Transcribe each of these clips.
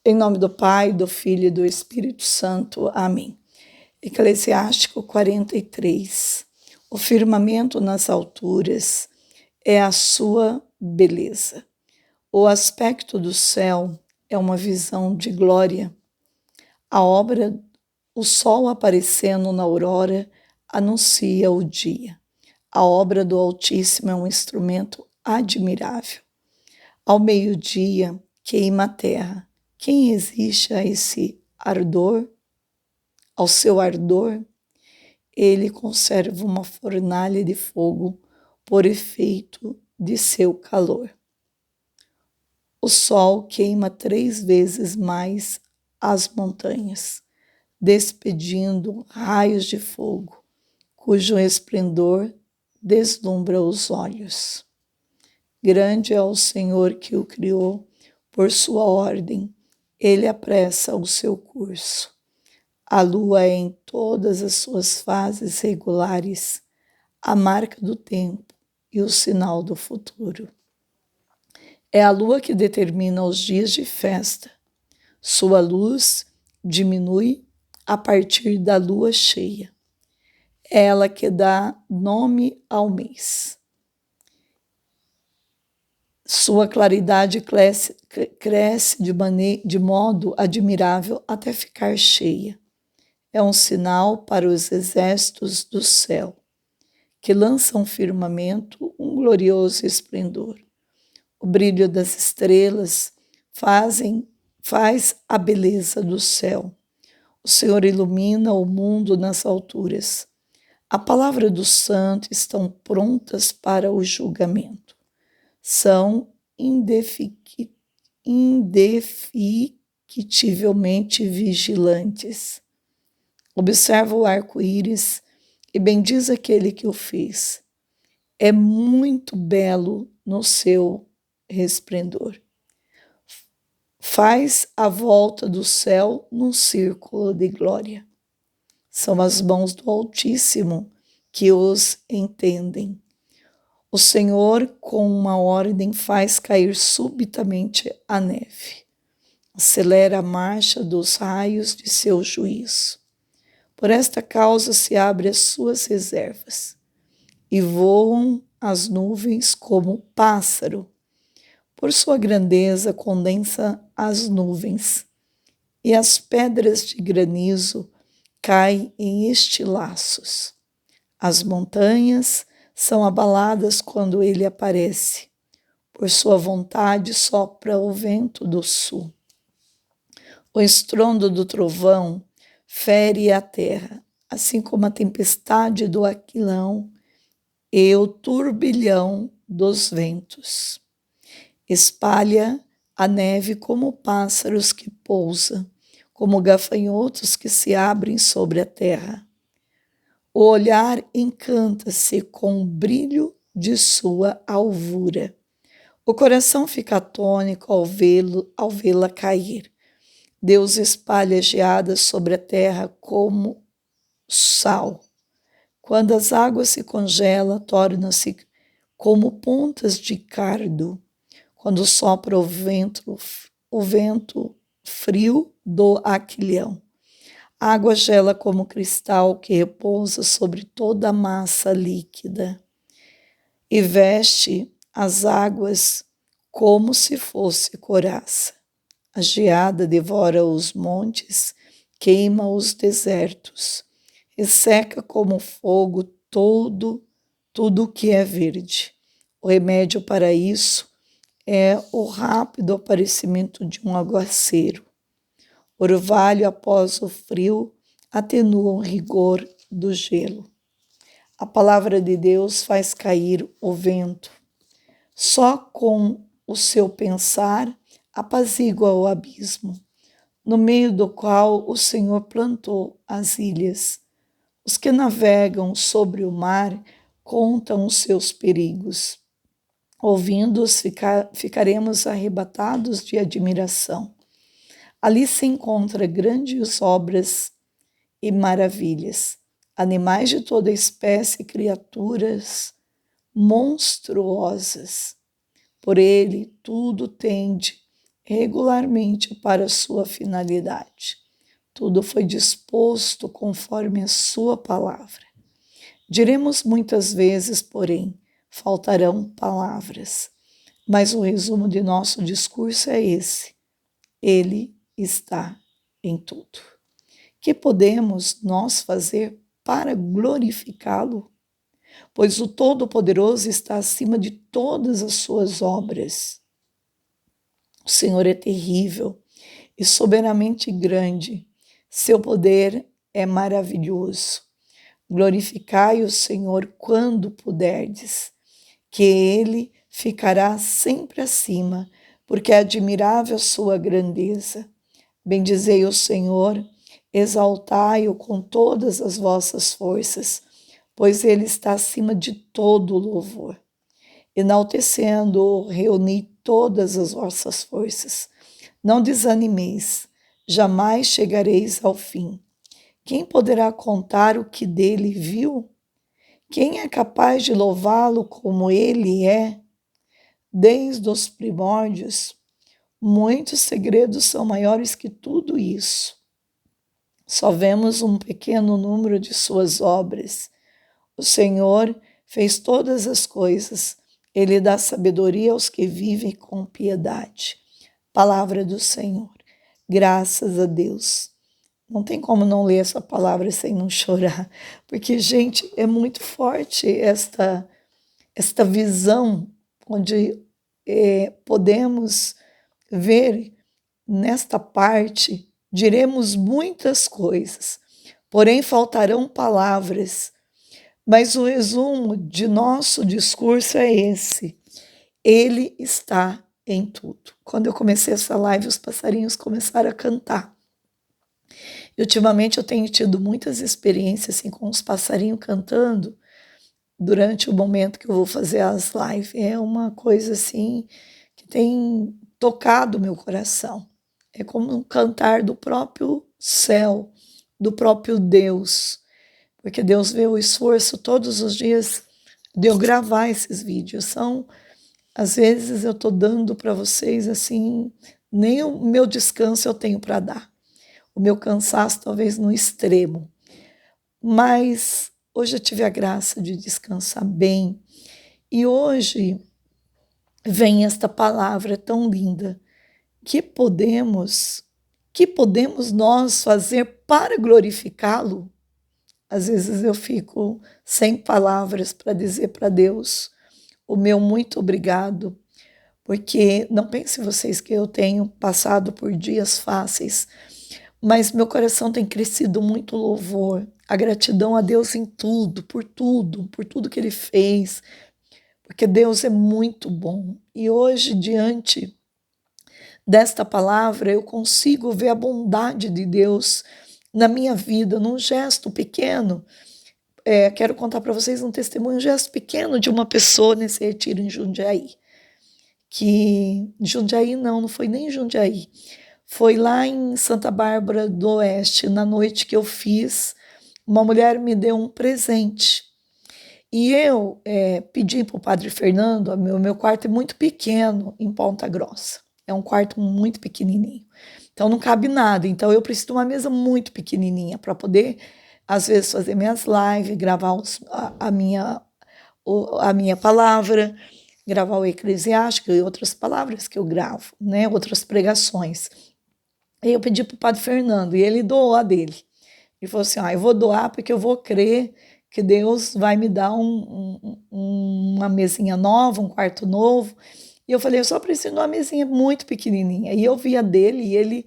Em nome do Pai, do Filho e do Espírito Santo. Amém. Eclesiástico 43. O firmamento nas alturas é a sua beleza. O aspecto do céu é uma visão de glória. O sol aparecendo na aurora anuncia o dia. A obra do Altíssimo é um instrumento admirável. Ao meio-dia queima a terra. Quem resiste a esse ardor? Ao seu ardor, ele conserva uma fornalha de fogo por efeito de seu calor. O sol queima 3 vezes mais as montanhas, despedindo raios de fogo, cujo esplendor deslumbra os olhos. Grande é o Senhor que o criou, por sua ordem, ele apressa o seu curso. A lua é em todas as suas fases regulares, a marca do tempo e o sinal do futuro. É a lua que determina os dias de festa. Sua luz diminui a partir da lua cheia. É ela que dá nome ao mês. Sua claridade cresce de modo admirável até ficar cheia. É um sinal para os exércitos do céu, que lançam firmamento um glorioso esplendor. O brilho das estrelas faz a beleza do céu. O Senhor ilumina o mundo nas alturas. A palavra do santo estão prontas para o julgamento. São indefectivelmente vigilantes. Observa o arco-íris e bendiz aquele que o fez. É muito belo no seu resplendor. Faz a volta do céu num círculo de glória. São as mãos do Altíssimo que os entendem. O Senhor, com uma ordem, faz cair subitamente a neve. Acelera a marcha dos raios de seu juízo. Por esta causa se abrem as suas reservas e voam as nuvens como pássaro. Por sua grandeza condensa as nuvens e as pedras de granizo caem em estilhaços. As montanhas são abaladas quando ele aparece. Por sua vontade sopra o vento do sul. O estrondo do trovão fere a terra, assim como a tempestade do aquilão e o turbilhão dos ventos. Espalha a neve como pássaros que pousam, como gafanhotos que se abrem sobre a terra. O olhar encanta-se com o brilho de sua alvura. O coração fica atônico ao vê-la cair. Deus espalha geadas sobre a terra como sal. Quando as águas se congelam, tornam-se como pontas de cardo. Quando sopra o vento frio do aquilhão. A água gela como cristal que repousa sobre toda a massa líquida e veste as águas como se fosse coraça. A geada devora os montes, queima os desertos e seca como fogo tudo que é verde. O remédio para isso é o rápido aparecimento de um aguaceiro. Orvalho após o frio atenua o rigor do gelo. A palavra de Deus faz cair o vento. Só com o seu pensar apazigua o abismo, no meio do qual o Senhor plantou as ilhas. Os que navegam sobre o mar contam os seus perigos. Ouvindo-os, ficaremos arrebatados de admiração. Ali se encontram grandes obras e maravilhas, animais de toda espécie e criaturas monstruosas. Por ele tudo tende regularmente para a sua finalidade. Tudo foi disposto conforme a sua palavra. Diremos muitas vezes, porém, faltarão palavras. Mas o resumo de nosso discurso é esse: Ele está em tudo. Que podemos nós fazer para glorificá-lo? Pois o Todo-Poderoso está acima de todas as suas obras. O Senhor é terrível e soberanamente grande. Seu poder é maravilhoso. Glorificai o Senhor quando puderdes, que Ele ficará sempre acima, porque é admirável a sua grandeza. Bendizei o Senhor, exaltai-o com todas as vossas forças, pois Ele está acima de todo louvor. Enaltecendo-o, reuni todas as vossas forças. Não desanimeis, jamais chegareis ao fim. Quem poderá contar o que dele viu? Quem é capaz de louvá-lo como ele é? Desde os primórdios, muitos segredos são maiores que tudo isso. Só vemos um pequeno número de suas obras. O Senhor fez todas as coisas. Ele dá sabedoria aos que vivem com piedade. Palavra do Senhor. Graças a Deus. Não tem como não ler essa palavra sem não chorar, porque, gente, é muito forte esta visão onde podemos ver nesta parte, diremos muitas coisas, porém faltarão palavras, mas o resumo de nosso discurso é esse: Ele está em tudo. Quando eu comecei essa live, os passarinhos começaram a cantar. E ultimamente eu tenho tido muitas experiências assim, com os passarinhos cantando durante o momento que eu vou fazer as lives. É uma coisa assim que tem tocado meu coração. É como um cantar do próprio céu, do próprio Deus. Porque Deus vê o esforço todos os dias de eu gravar esses vídeos. Às vezes eu estou dando para vocês assim, nem o meu descanso eu tenho para dar. O meu cansaço talvez no extremo. Mas hoje eu tive a graça de descansar bem. E hoje vem esta palavra tão linda. Que podemos nós fazer para glorificá-lo? Às vezes eu fico sem palavras para dizer para Deus o meu muito obrigado, porque não pense vocês que eu tenho passado por dias fáceis, mas meu coração tem crescido muito louvor, a gratidão a Deus em tudo, por tudo que Ele fez, porque Deus é muito bom. E hoje, diante desta palavra, eu consigo ver a bondade de Deus na minha vida, num gesto pequeno. Quero contar para vocês um testemunho, um gesto pequeno de uma pessoa nesse retiro em Jundiaí. Jundiaí não foi nem Jundiaí. Foi lá em Santa Bárbara do Oeste, na noite que eu fiz, uma mulher me deu um presente. E eu pedi para o Padre Fernando, meu quarto é muito pequeno em Ponta Grossa. É um quarto muito pequenininho. Então não cabe nada. Então eu preciso de uma mesa muito pequenininha para poder, às vezes, fazer minhas lives, gravar a minha palavra, gravar o Eclesiástico e outras palavras que eu gravo, né? Outras pregações. Aí eu pedi para o Padre Fernando e ele doou a dele. Ele falou assim, eu vou doar porque eu vou crer que Deus vai me dar uma mesinha nova, um quarto novo. E eu falei, eu só preciso de uma mesinha muito pequenininha. E eu vi a dele e ele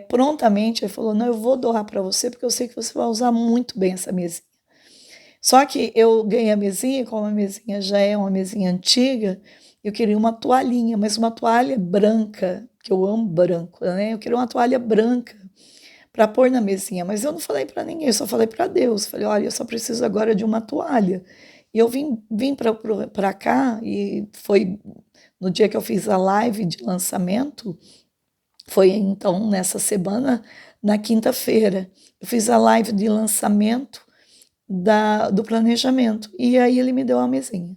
prontamente ele falou, não, eu vou doar para você porque eu sei que você vai usar muito bem essa mesinha. Só que eu ganhei a mesinha, como a mesinha já é uma mesinha antiga, eu queria uma toalhinha, mas uma toalha branca, que eu amo branco, né? Eu queria uma toalha branca para pôr na mesinha, mas eu não falei para ninguém, eu só falei para Deus. Falei, olha, eu só preciso agora de uma toalha. E eu vim para cá, e foi no dia que eu fiz a live de lançamento, foi então nessa semana, na quinta-feira, eu fiz a live de lançamento do planejamento, e aí ele me deu a mesinha.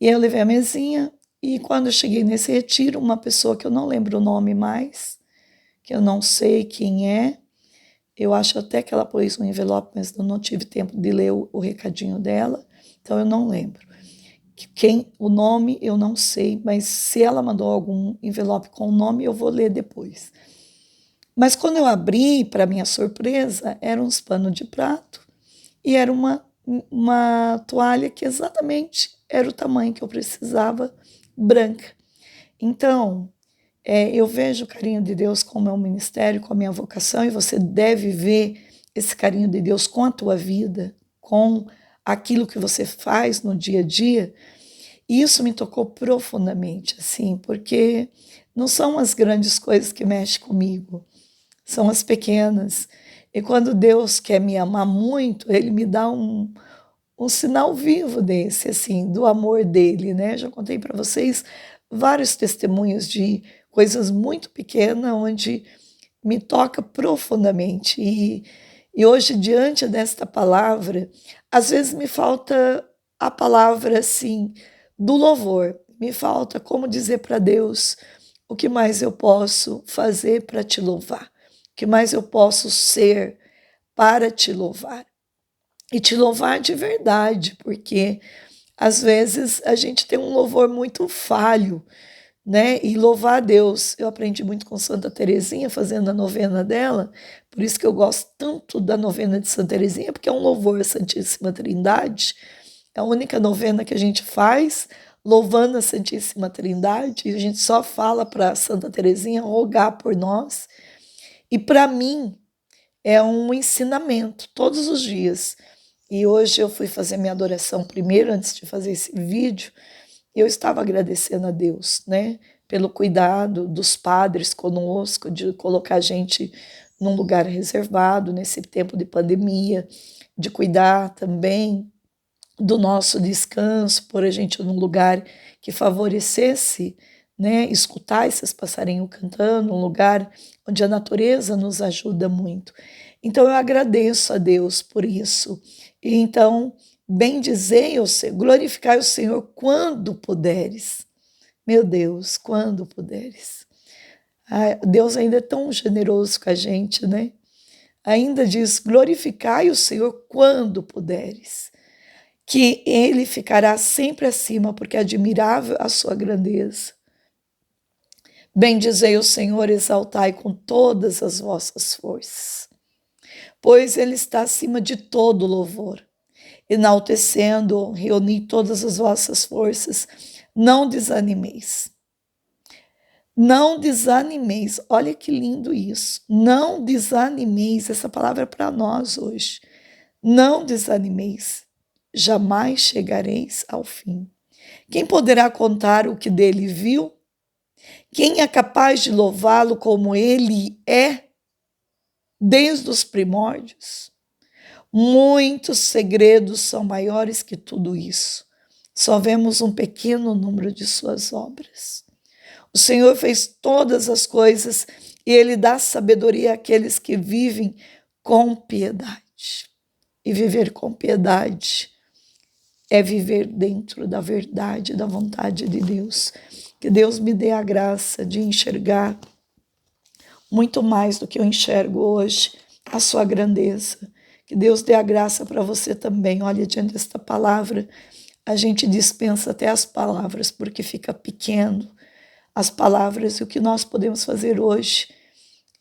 E aí eu levei a mesinha, E quando eu cheguei nesse retiro, uma pessoa que eu não lembro o nome mais, que eu não sei quem é, eu acho até que ela pôs um envelope, mas eu não tive tempo de ler o recadinho dela, então eu não lembro. O nome eu não sei, mas se ela mandou algum envelope com o nome, eu vou ler depois. Mas quando eu abri, para minha surpresa, eram uns panos de prato e era uma toalha que exatamente era o tamanho que eu precisava, branca. Então, eu vejo o carinho de Deus com o meu ministério, com a minha vocação, e você deve ver esse carinho de Deus com a tua vida, com aquilo que você faz no dia a dia. E isso me tocou profundamente, assim, porque não são as grandes coisas que mexem comigo, são as pequenas. E quando Deus quer me amar muito, Ele me dá um sinal vivo desse, assim, do amor dele, né? Já contei para vocês vários testemunhos de coisas muito pequenas, onde me toca profundamente. E hoje, diante desta palavra, às vezes me falta a palavra, assim, do louvor. Me falta como dizer para Deus o que mais eu posso fazer para te louvar, o que mais eu posso ser para te louvar. E te louvar de verdade, porque às vezes a gente tem um louvor muito falho, né? E louvar a Deus. Eu aprendi muito com Santa Teresinha, fazendo a novena dela, por isso que eu gosto tanto da novena de Santa Teresinha, porque é um louvor à Santíssima Trindade. É a única novena que a gente faz louvando a Santíssima Trindade, e a gente só fala para Santa Teresinha rogar por nós. E para mim é um ensinamento todos os dias. E hoje eu fui fazer minha adoração primeiro, antes de fazer esse vídeo, e eu estava agradecendo a Deus, né, pelo cuidado dos padres conosco, de colocar a gente num lugar reservado nesse tempo de pandemia, de cuidar também do nosso descanso, pôr a gente num lugar que favorecesse, né, escutar esses passarinhos cantando, um lugar onde a natureza nos ajuda muito. Então eu agradeço a Deus por isso. E então, bendizei o Senhor, glorificai o Senhor quando puderes. Meu Deus, quando puderes. Deus ainda é tão generoso com a gente, né? Ainda diz: glorificai o Senhor quando puderes, que ele ficará sempre acima, porque é admirável a sua grandeza. Bendizei o Senhor, exaltai com todas as vossas forças, pois ele está acima de todo louvor. Enaltecendo, reuni todas as vossas forças, não desanimeis. Não desanimeis, olha que lindo isso. Não desanimeis, essa palavra é para nós hoje. Não desanimeis, jamais chegareis ao fim. Quem poderá contar o que dele viu? Quem é capaz de louvá-lo como ele é, desde os primórdios? Muitos segredos são maiores que tudo isso. Só vemos um pequeno número de suas obras. O Senhor fez todas as coisas e Ele dá sabedoria àqueles que vivem com piedade. E viver com piedade é viver dentro da verdade, da vontade de Deus. Que Deus me dê a graça de enxergar muito mais do que eu enxergo hoje, a sua grandeza. Que Deus dê a graça para você também. Olha, diante desta palavra, a gente dispensa até as palavras, porque fica pequeno as palavras. E o que nós podemos fazer hoje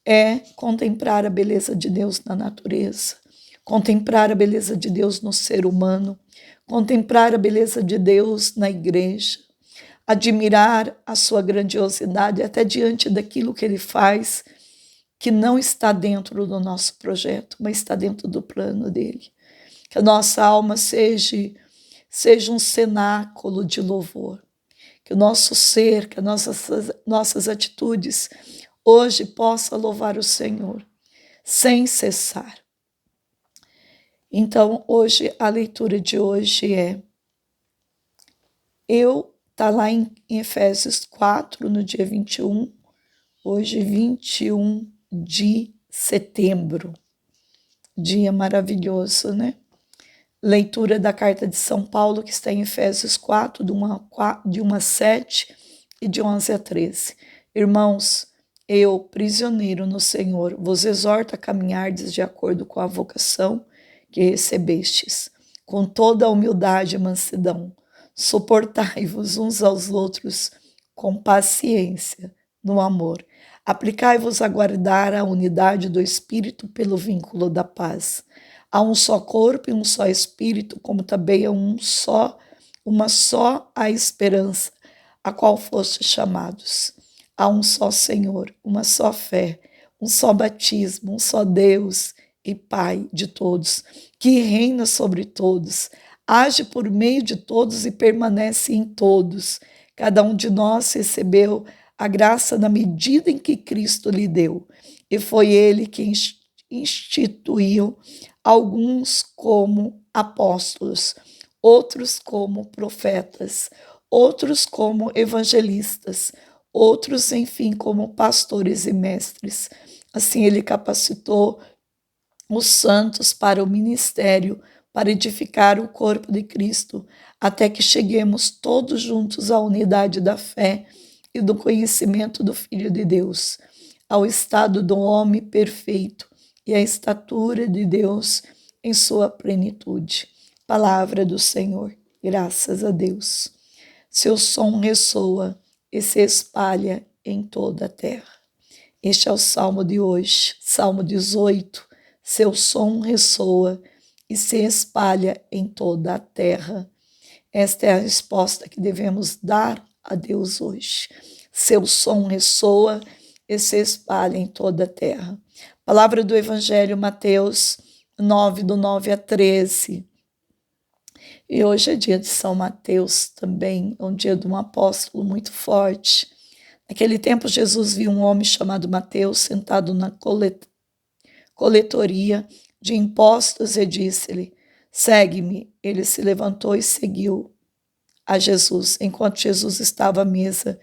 é contemplar a beleza de Deus na natureza, contemplar a beleza de Deus no ser humano, contemplar a beleza de Deus na igreja, admirar a sua grandiosidade até diante daquilo que Ele faz, que não está dentro do nosso projeto, mas está dentro do plano dele. Que a nossa alma seja um cenáculo de louvor. Que o nosso ser, que as nossas atitudes hoje possa louvar o Senhor, sem cessar. Então, hoje, a leitura de hoje está lá em Efésios 4, no dia 21, hoje 21 de setembro, dia maravilhoso, né? Leitura da carta de São Paulo, que está em Efésios 4, de 1 a 7 e de 11 a 13. Irmãos, eu, prisioneiro no Senhor, vos exorto a caminhardes de acordo com a vocação que recebestes, com toda a humildade e mansidão. Suportai-vos uns aos outros com paciência, no amor. Aplicai-vos a guardar a unidade do Espírito pelo vínculo da paz. Há um só corpo e um só Espírito, como também é uma só a esperança, a qual fostes chamados. Há um só Senhor, uma só fé, um só batismo, um só Deus e Pai de todos, que reina sobre todos, age por meio de todos e permanece em todos. Cada um de nós recebeu a graça na medida em que Cristo lhe deu, e foi ele que instituiu alguns como apóstolos, outros como profetas, outros como evangelistas, outros, enfim, como pastores e mestres. Assim, ele capacitou os santos para o ministério, para edificar o corpo de Cristo, até que cheguemos todos juntos à unidade da fé e do conhecimento do Filho de Deus, ao estado do homem perfeito e à estatura de Deus em sua plenitude. Palavra do Senhor, graças a Deus. Seu som ressoa e se espalha em toda a terra. Este é o salmo de hoje, Salmo 18. Seu som ressoa e se espalha em toda a terra. Esta é a resposta que devemos dar a Deus hoje. Seu som ressoa e se espalha em toda a terra. Palavra do Evangelho, Mateus 9, do 9 a 13. E hoje é dia de São Mateus também, é um dia de um apóstolo muito forte. Naquele tempo, Jesus viu um homem chamado Mateus sentado na coletoria de impostos e disse-lhe: segue-me. Ele se levantou e seguiu a Jesus. Enquanto Jesus estava à mesa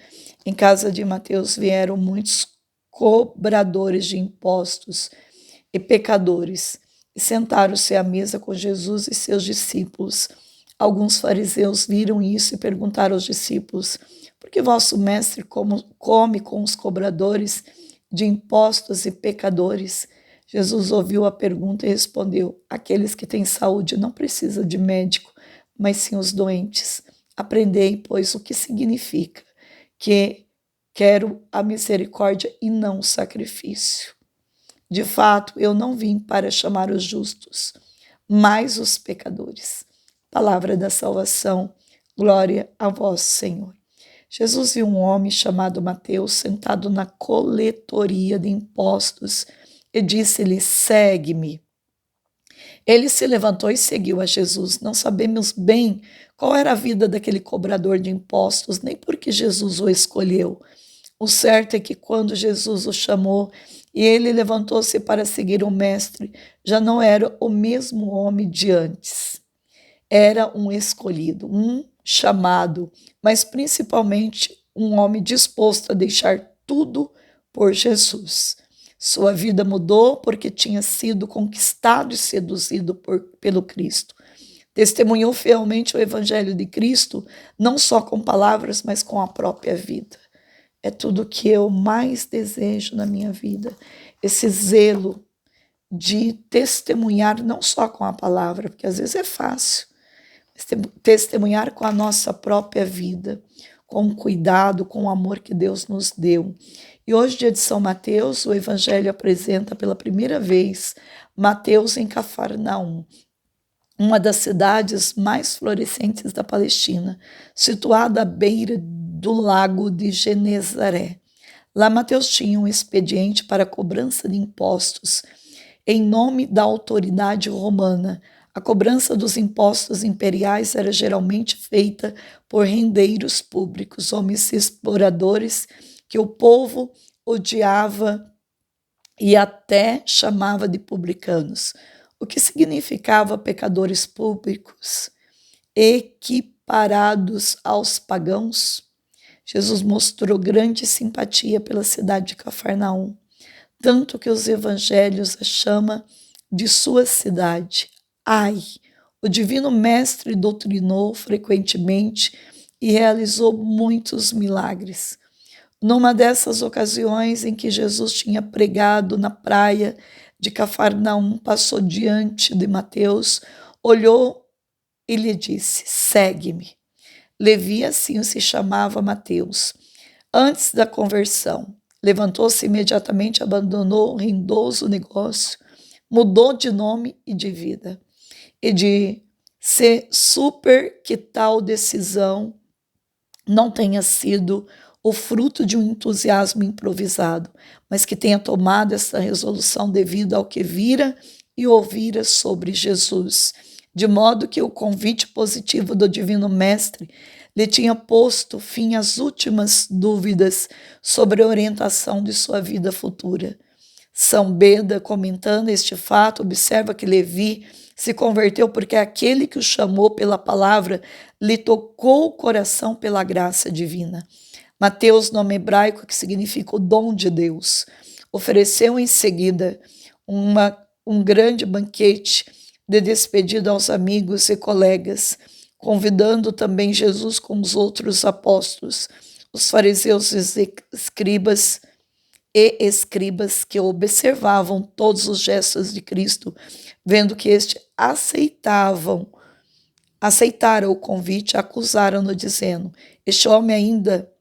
em casa de Mateus, vieram muitos cobradores de impostos e pecadores e sentaram-se à mesa com Jesus e seus discípulos. Alguns fariseus viram isso e perguntaram aos discípulos: por que vosso mestre come com os cobradores de impostos e pecadores? Jesus ouviu a pergunta e respondeu: aqueles que têm saúde não precisam de médico, mas sim os doentes. Aprendei, pois, o que significa que quero a misericórdia e não o sacrifício. De fato, eu não vim para chamar os justos, mas os pecadores. Palavra da salvação, glória a vós, Senhor. Jesus viu um homem chamado Mateus sentado na coletoria de impostos e disse-lhe: segue-me. Ele se levantou e seguiu a Jesus. Não sabemos bem qual era a vida daquele cobrador de impostos, nem por que Jesus o escolheu. O certo é que quando Jesus o chamou e ele levantou-se para seguir o Mestre, já não era o mesmo homem de antes. Era um escolhido, um chamado, mas principalmente um homem disposto a deixar tudo por Jesus. Sua vida mudou porque tinha sido conquistado e seduzido pelo Cristo. Testemunhou fielmente o Evangelho de Cristo, não só com palavras, mas com a própria vida. É tudo o que eu mais desejo na minha vida, esse zelo de testemunhar não só com a palavra, porque às vezes é fácil, mas testemunhar com a nossa própria vida, com o cuidado, com o amor que Deus nos deu. E hoje, dia de São Mateus, o Evangelho apresenta pela primeira vez Mateus em Cafarnaum, uma das cidades mais florescentes da Palestina, situada à beira do lago de Genezaré. Lá Mateus tinha um expediente para a cobrança de impostos em nome da autoridade romana. A cobrança dos impostos imperiais era geralmente feita por rendeiros públicos, homens exploradores que o povo odiava e até chamava de publicanos, o que significava pecadores públicos, equiparados aos pagãos. Jesus mostrou grande simpatia pela cidade de Cafarnaum, tanto que os evangelhos a chamam de sua cidade. Ai, O Divino Mestre doutrinou frequentemente e realizou muitos milagres. Numa dessas ocasiões em que Jesus tinha pregado na praia de Cafarnaum, passou diante de Mateus, olhou e lhe disse: segue-me. Levi assim se chamava Mateus. Antes da conversão, levantou-se imediatamente, abandonou o rendoso negócio, mudou de nome e de vida. E de ser super que tal decisão não tenha sido o fruto de um entusiasmo improvisado, mas que tenha tomado essa resolução devido ao que vira e ouvira sobre Jesus, de modo que o convite positivo do Divino Mestre lhe tinha posto fim às últimas dúvidas sobre a orientação de sua vida futura. São Beda, comentando este fato, observa que Levi se converteu porque aquele que o chamou pela palavra lhe tocou o coração pela graça divina. Mateus, nome hebraico que significa o dom de Deus, ofereceu em seguida um grande banquete de despedida aos amigos e colegas, convidando também Jesus com os outros apóstolos, os fariseus e escribas que observavam todos os gestos de Cristo, vendo que este aceitaram o convite, acusaram-no dizendo: este homem ainda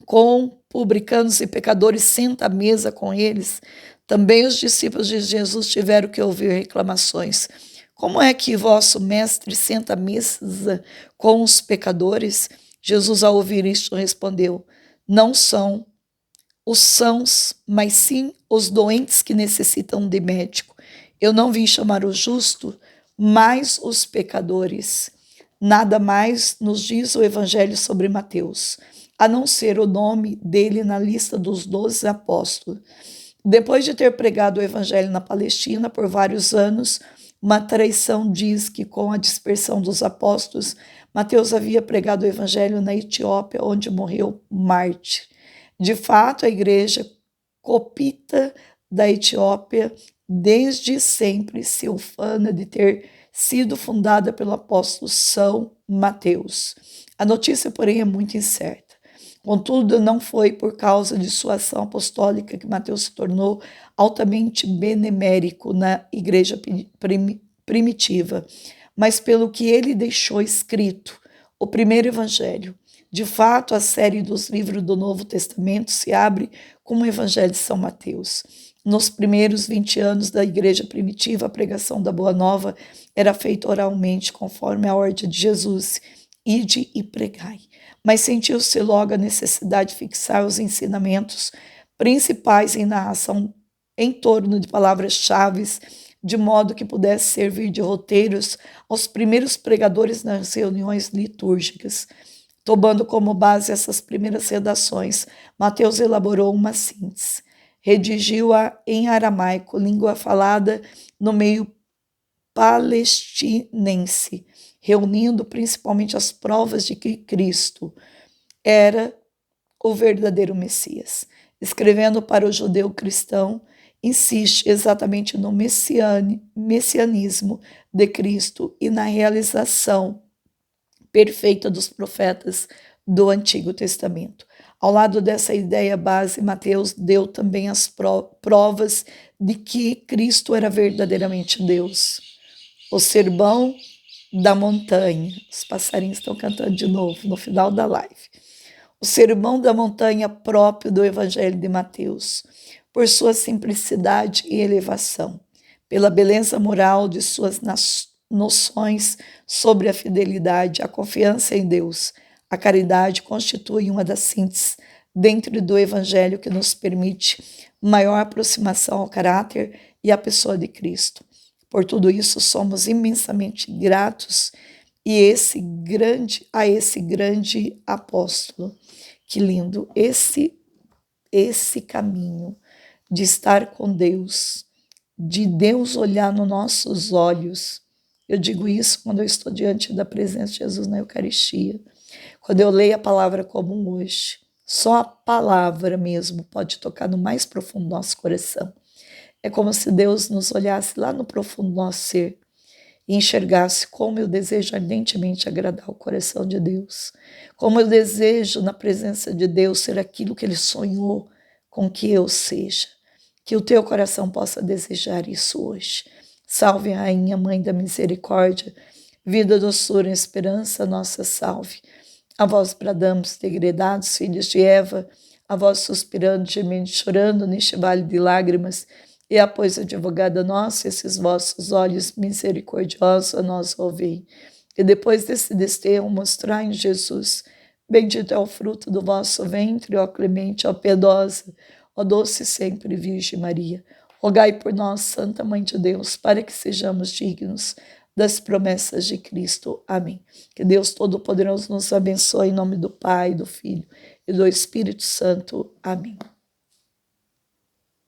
com publicanos e pecadores senta à mesa com eles. Também os discípulos de Jesus tiveram que ouvir reclamações. Como é que vosso mestre senta à mesa com os pecadores? Jesus, ao ouvir isto, respondeu: não são os sãos, mas sim os doentes que necessitam de médico. Eu não vim chamar o justo, mas os pecadores. Nada mais nos diz o Evangelho sobre Mateus, a não ser o nome dele na lista dos 12 apóstolos. Depois de ter pregado o Evangelho na Palestina por vários anos, uma tradição diz que com a dispersão dos apóstolos, Mateus havia pregado o Evangelho na Etiópia, onde morreu mártir. De fato, a igreja copita da Etiópia desde sempre se ufana de ter sido fundada pelo apóstolo São Mateus. A notícia, porém, é muito incerta. Contudo, não foi por causa de sua ação apostólica que Mateus se tornou altamente benemérito na igreja primitiva, mas pelo que ele deixou escrito, o primeiro evangelho. De fato, a série dos livros do Novo Testamento se abre com o Evangelho de São Mateus. Nos primeiros 20 anos da igreja primitiva, a pregação da Boa Nova era feita oralmente, conforme a ordem de Jesus: ide e pregai. Mas sentiu-se logo a necessidade de fixar os ensinamentos principais em narração em torno de palavras-chave, de modo que pudesse servir de roteiros aos primeiros pregadores nas reuniões litúrgicas. Tomando como base essas primeiras redações, Mateus elaborou uma síntese. Redigiu-a em aramaico, língua falada no meio palestinense, reunindo principalmente as provas de que Cristo era o verdadeiro Messias. Escrevendo para o judeu cristão, insiste exatamente no messianismo de Cristo e na realização perfeita dos profetas do Antigo Testamento. Ao lado dessa ideia base, Mateus deu também as provas de que Cristo era verdadeiramente Deus. O Sermão da Montanha. Os passarinhos estão cantando de novo no final da live. O Sermão da Montanha próprio do Evangelho de Mateus, por sua simplicidade e elevação, pela beleza moral de suas noções sobre a fidelidade, a confiança em Deus. A caridade constitui uma das sínteses dentro do Evangelho que nos permite maior aproximação ao caráter e à pessoa de Cristo. Por tudo isso, somos imensamente gratos a esse grande apóstolo. Que lindo! Esse caminho de estar com Deus, de Deus olhar nos nossos olhos. Eu digo isso quando eu estou diante da presença de Jesus na Eucaristia. Quando eu leio a palavra comum hoje, só a palavra mesmo pode tocar no mais profundo do nosso coração. É como se Deus nos olhasse lá no profundo do nosso ser e enxergasse como eu desejo ardentemente agradar o coração de Deus, como eu desejo na presença de Deus ser aquilo que Ele sonhou com que eu seja. Que o teu coração possa desejar isso hoje. Salve, Rainha, Mãe da Misericórdia, vida, doçura e esperança, nossa salve. A vós bradamos, degredados, filhos de Eva, a vós suspirando, gemendo, chorando neste vale de lágrimas, e após advogada nossa, esses vossos olhos misericordiosos a nós ouvem. E depois desse desterro mostrai em Jesus, bendito é o fruto do vosso ventre, ó clemente, ó piedosa, ó doce sempre Virgem Maria. Rogai por nós, Santa Mãe de Deus, para que sejamos dignos das promessas de Cristo. Amém. Que Deus Todo-Poderoso nos abençoe em nome do Pai, do Filho e do Espírito Santo. Amém.